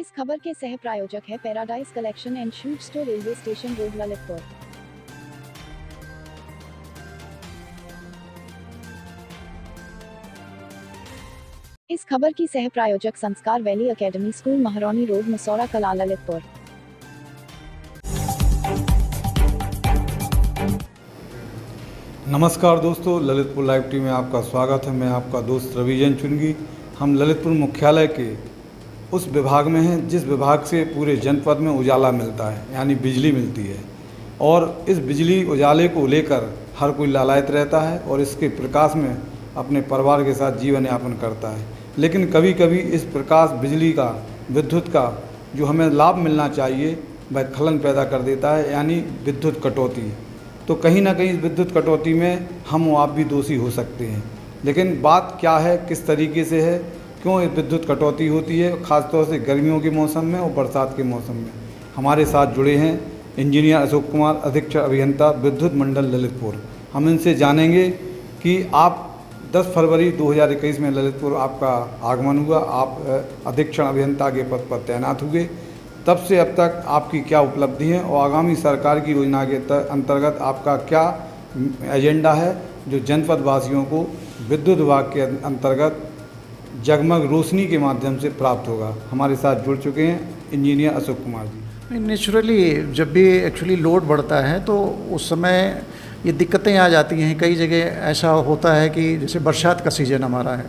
इस खबर के सह प्रायोजक है paradise collection and shoot store, railway station road, Lalitpur. इस खबर की सह प्रायोजक Sanskar valley academy school, Mahroni road, Masaura Kala, Lalitpur. नमस्कार दोस्तों, ललितपुर लाइव टीवी में आपका स्वागत है। मैं आपका दोस्त रविजन चुनगी। हम ललितपुर मुख्यालय के उस विभाग में हैं जिस विभाग से पूरे जनपद में उजाला मिलता है, यानी बिजली मिलती है। और इस बिजली उजाले को लेकर हर कोई लालायित रहता है और इसके प्रकाश में अपने परिवार के साथ जीवन यापन करता है। लेकिन कभी कभी इस प्रकाश, बिजली का, विद्युत का जो हमें लाभ मिलना चाहिए वह खलन पैदा कर देता है, यानी विद्युत कटौती। तो कहीं ना कहीं इस विद्युत कटौती में हम आप भी दोषी हो सकते हैं। लेकिन बात क्या है, किस तरीके से है, क्यों इस विद्युत कटौती होती है, ख़ासतौर से गर्मियों के मौसम में और बरसात के मौसम में। हमारे साथ जुड़े हैं इंजीनियर अशोक कुमार, अधीक्षक अभियंता, विद्युत मंडल ललितपुर। हम इनसे जानेंगे कि आप 10 फरवरी 2021 में ललितपुर आपका आगमन हुआ, आप अधीक्षण अभियंता के पद पर तैनात हुए। तब से अब तक आपकी क्या उपलब्धि है और आगामी सरकार की योजना के अंतर्गत आपका क्या एजेंडा है जो जनपद वासियों को विद्युत विभाग के अंतर्गत जगमग रोशनी के माध्यम से प्राप्त होगा। हमारे साथ जुड़ चुके हैं इंजीनियर अशोक कुमार जी। नेचुरली जब भी एक्चुअली लोड बढ़ता है तो उस समय ये दिक्कतें आ जाती हैं। कई जगह ऐसा होता है कि जैसे बरसात का सीज़न हमारा है,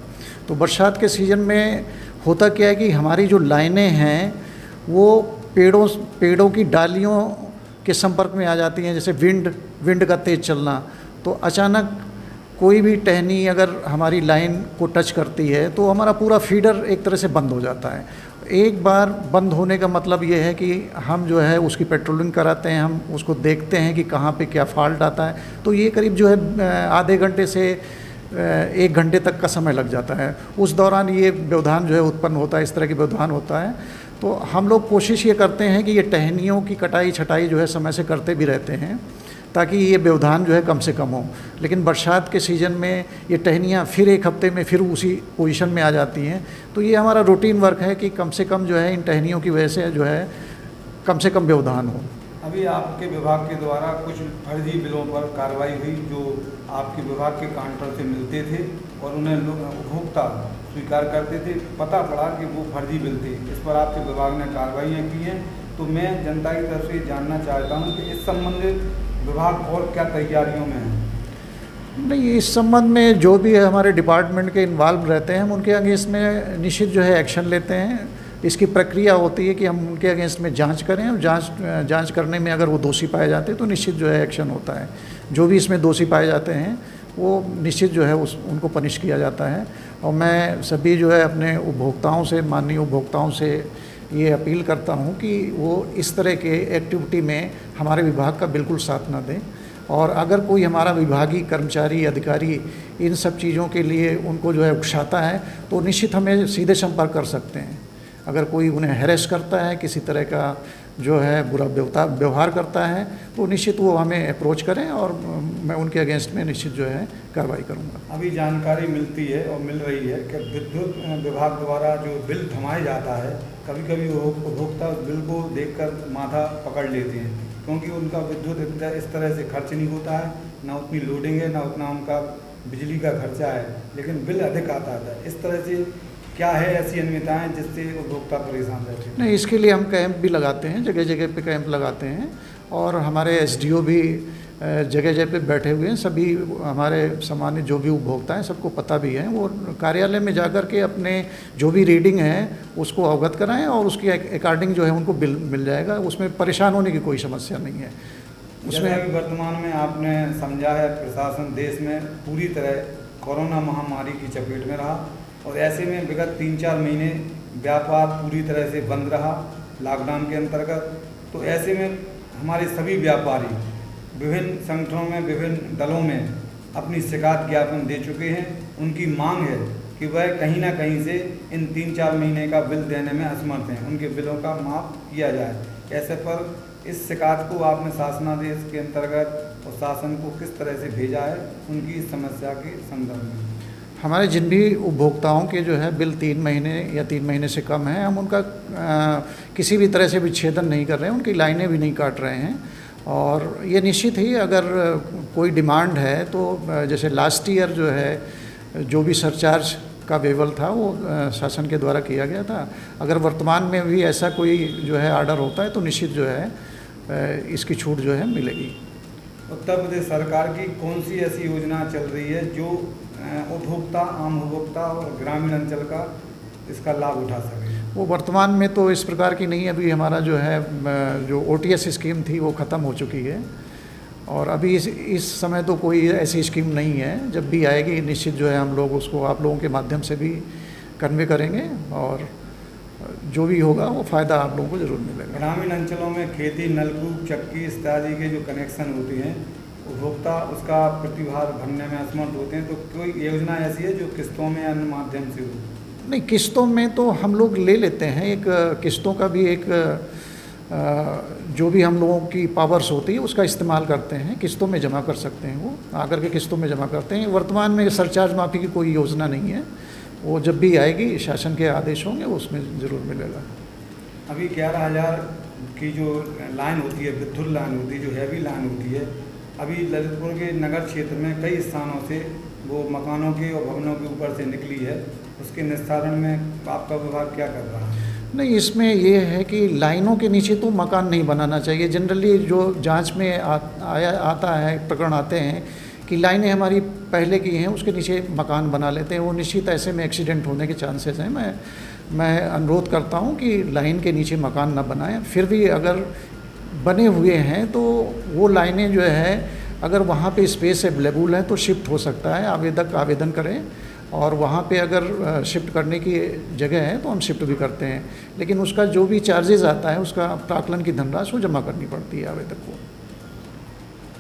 तो बरसात के सीज़न में होता क्या है कि हमारी जो लाइनें हैं वो पेड़ों की डालियों के संपर्क में आ जाती हैं। जैसे विंड का तेज़ चलना, तो अचानक कोई भी टहनी अगर हमारी लाइन को टच करती है तो हमारा पूरा फीडर एक तरह से बंद हो जाता है। एक बार बंद होने का मतलब ये है कि हम जो है उसकी पेट्रोलिंग कराते हैं, हम उसको देखते हैं कि कहाँ पे क्या फॉल्ट आता है। तो ये करीब जो है आधे घंटे से 1 घंटे तक का समय लग जाता है। उस दौरान ये व्यवधान जो है उत्पन्न होता है, इस तरह की व्यवधान होता है। तो हम लोग कोशिश ये करते हैं कि ये टहनियों की कटाई छटाई जो है समय से करते भी रहते हैं ताकि ये व्यवधान जो है कम से कम हो। लेकिन बरसात के सीज़न में ये टहनियाँ फिर 1 हफ्ते में फिर उसी पोजीशन में आ जाती हैं। तो ये हमारा रूटीन वर्क है कि कम से कम जो है इन टहनियों की वजह से जो है कम से कम व्यवधान हो। अभी आपके विभाग के द्वारा कुछ फर्जी बिलों पर कार्रवाई हुई जो आपके विभाग के काउंटर से मिलते थे और उन्हें उपभोक्ता स्वीकार करते थे। पता पड़ा कि वो फर्जी बिल थे। इस पर आपके विभाग ने कार्रवाइयाँ की हैं। तो मैं जनता की तरफ से जानना चाहता हूँ कि इस संबंधित विभाग और क्या तैयारियों में है। नहीं, इस संबंध में जो भी हमारे डिपार्टमेंट के इन्वॉल्व रहते हैं हम उनके अगेंस्ट में निश्चित जो है एक्शन लेते हैं। इसकी प्रक्रिया होती है कि हम उनके अगेंस्ट में जांच करें और जांच करने में अगर वो दोषी पाए जाते हैं तो निश्चित जो है एक्शन होता है। जो भी इसमें दोषी पाए जाते हैं वो निश्चित जो है उनको पनिश किया जाता है। और मैं सभी जो है अपने उपभोक्ताओं से, माननीय उपभोक्ताओं से ये अपील करता हूँ कि वो इस तरह के एक्टिविटी में हमारे विभाग का बिल्कुल साथ ना दें। और अगर कोई हमारा विभागीय कर्मचारी, अधिकारी इन सब चीज़ों के लिए उनको जो है उकसाता है तो निश्चित हमें सीधे संपर्क कर सकते हैं। अगर कोई उन्हें हैरेस करता है, किसी तरह का जो है बुरा व्यवहार करता है तो निश्चित वो हमें अप्रोच करें और मैं उनके अगेंस्ट में निश्चित जो है कार्रवाई करूंगा। अभी जानकारी मिलती है और मिल रही है कि विद्युत विभाग द्वारा जो बिल थमाया जाता है, कभी कभी उपभोक्ता बिल को देखकर माथा पकड़ लेते हैं क्योंकि उनका विद्युत इस तरह से खर्च नहीं होता है, ना उतनी लोडिंग है, ना उतना उनका बिजली का खर्चा है, लेकिन बिल अधिक आता है। इस तरह से क्या है ऐसी अनियमितताएं जिससे उपभोक्ता परेशान रहते हैं? नहीं, इसके लिए हम कैंप भी लगाते हैं, जगह जगह पे कैंप लगाते हैं और हमारे एसडीओ भी जगह जगह पे बैठे हुए हैं। सभी हमारे सामान्य जो भी उपभोक्ता हैं सबको पता भी है, वो कार्यालय में जाकर के अपने जो भी रीडिंग है उसको अवगत कराएं और उसके अकॉर्डिंग जो है उनको बिल मिल जाएगा। उसमें परेशान होने की कोई समस्या नहीं है। उसमें वर्तमान में आपने समझा है प्रशासन देश में पूरी तरह कोरोना महामारी की चपेट में रहा और ऐसे में विगत 3-4 महीने व्यापार पूरी तरह से बंद रहा लॉकडाउन के अंतर्गत। तो ऐसे में हमारे सभी व्यापारी विभिन्न संगठनों में, विभिन्न दलों में अपनी शिकायत ज्ञापन दे चुके हैं। उनकी मांग है कि वह कहीं ना कहीं से इन 3-4 महीने का बिल देने में असमर्थ हैं, उनके बिलों का माफ़ किया जाए। ऐसे पर इस शिकायत को आपने शासनादेश के अंतर्गत और शासन को किस तरह से भेजा है उनकी इस समस्या के संदर्भ में? हमारे जिन भी उपभोक्ताओं के जो है बिल 3 महीने या 3 महीने से कम हैं, हम उनका किसी भी तरह से विच्छेदन नहीं कर रहे हैं, उनकी लाइनें भी नहीं काट रहे हैं। और ये निश्चित ही अगर कोई डिमांड है तो जैसे लास्ट ईयर जो है जो भी सरचार्ज का वेवल था वो शासन के द्वारा किया गया था। अगर वर्तमान में भी ऐसा कोई जो है ऑर्डर होता है तो निश्चित जो है इसकी छूट जो है मिलेगी। उत्तर प्रदेश सरकार की कौन सी ऐसी योजना चल रही है जो उपभोक्ता, आम उपभोक्ता और ग्रामीण अंचल का इसका लाभ उठा सके? वो वर्तमान में तो इस प्रकार की नहीं है। अभी हमारा जो है जो OTS स्कीम थी वो ख़त्म हो चुकी है और अभी इस समय तो कोई ऐसी स्कीम नहीं है। जब भी आएगी निश्चित जो है हम लोग उसको आप लोगों के माध्यम से भी कन्वे करेंगे और जो भी होगा वो फ़ायदा आप लोगों को ज़रूर मिलेगा। ग्रामीण अंचलों में खेती, नलकूप, चक्की इत्यादि के जो कनेक्शन होते हैं, उपभोक्ता उसका प्रतिभार भरने में असमर्थ होते हैं, तो कोई योजना ऐसी है जो किस्तों में या अन्य माध्यम से हो? नहीं, किस्तों में तो हम लोग ले लेते हैं। एक किस्तों का भी एक जो भी हम लोगों की पावर्स होती है उसका इस्तेमाल करते हैं, किस्तों में जमा कर सकते हैं। वो आकर के किस्तों में जमा करते हैं। वर्तमान में सरचार्ज माफ़ी की कोई योजना नहीं है। वो जब भी आएगी शासन के आदेश होंगे उसमें ज़रूर मिलेगा। अभी 11,000 की जो लाइन होती है, विद्युत लाइन होती है, जो हैवी लाइन होती है, अभी ललितपुर के नगर क्षेत्र में कई स्थानों से वो मकानों के और भवनों के ऊपर से निकली है। उसके निस्तारण में आपका विभाग क्या कर रहा है? नहीं, इसमें ये है कि लाइनों के नीचे तो मकान नहीं बनाना चाहिए। जनरली जो जांच में आता है, प्रकरण आते हैं कि लाइनें हमारी पहले की हैं, उसके नीचे मकान बना लेते हैं। वो निश्चित ऐसे में एक्सीडेंट होने के चांसेस हैं। मैं अनुरोध करता हूं कि लाइन के नीचे मकान ना बनाएं। फिर भी अगर बने हुए हैं तो वो लाइनें जो है अगर वहाँ पे स्पेस अवेलेबल है तो शिफ्ट हो सकता है। आवेदक आवेदन करें और वहाँ पे अगर शिफ्ट करने की जगह है तो हम शिफ्ट भी करते हैं, लेकिन उसका जो भी चार्जेस आता है उसका प्राक्कलन की धनराशि वो जमा करनी पड़ती है आवेदक को।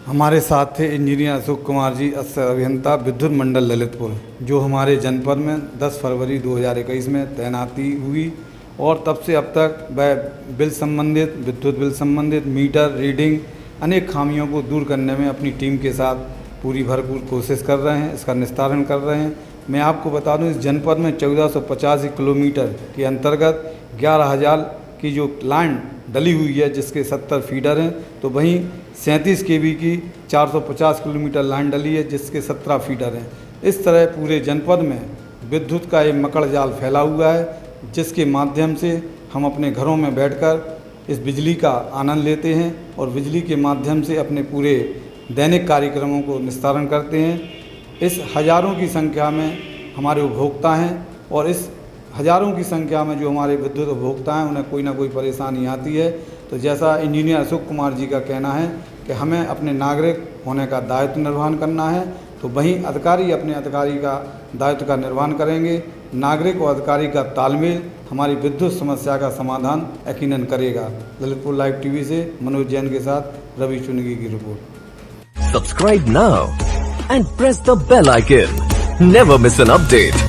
हमारे साथ थे इंजीनियर अशोक कुमार जी, अस्थायी अभियंता, विद्युत मंडल ललितपुर, जो हमारे जनपद में 10 फरवरी 2021 में तैनाती हुई और तब से अब तक वह बिल संबंधित, विद्युत बिल संबंधित, मीटर रीडिंग, अनेक खामियों को दूर करने में अपनी टीम के साथ पूरी भरपूर कोशिश कर रहे हैं, इसका निस्तारण कर रहे हैं। मैं आपको बता दूं, इस जनपद में 1485 किलोमीटर के अंतर्गत 11,000 की जो लाइन डली हुई है, जिसके 70 फीडर हैं, तो वहीं 37 kV की 450 किलोमीटर लाइन डली है, जिसके 17 फीडर हैं। इस तरह पूरे जनपद में विद्युत का एक मकड़ जाल फैला हुआ है, जिसके माध्यम से हम अपने घरों में बैठकर इस बिजली का आनंद लेते हैं और बिजली के माध्यम से अपने पूरे दैनिक कार्यक्रमों को निस्तारण करते हैं। इस हज़ारों की संख्या में हमारे उपभोक्ता हैं और इस हज़ारों की संख्या में जो हमारे विद्युत उपभोक्ता हैं उन्हें कोई ना कोई परेशानी आती है। तो जैसा इंजीनियर अशोक कुमार जी का कहना है कि हमें अपने नागरिक होने का दायित्व निर्वहन करना है, तो वहीं अधिकारी अपने अधिकारी का दायित्व का निर्वहन करेंगे। नागरिक और अधिकारी का तालमेल हमारी विद्युत समस्या का समाधान यकीनन करेगा। ललितपुर लाइव टीवी से मनोज जैन के साथ रवि चुनगी की report. Subscribe now and press the bell icon. Never miss an update.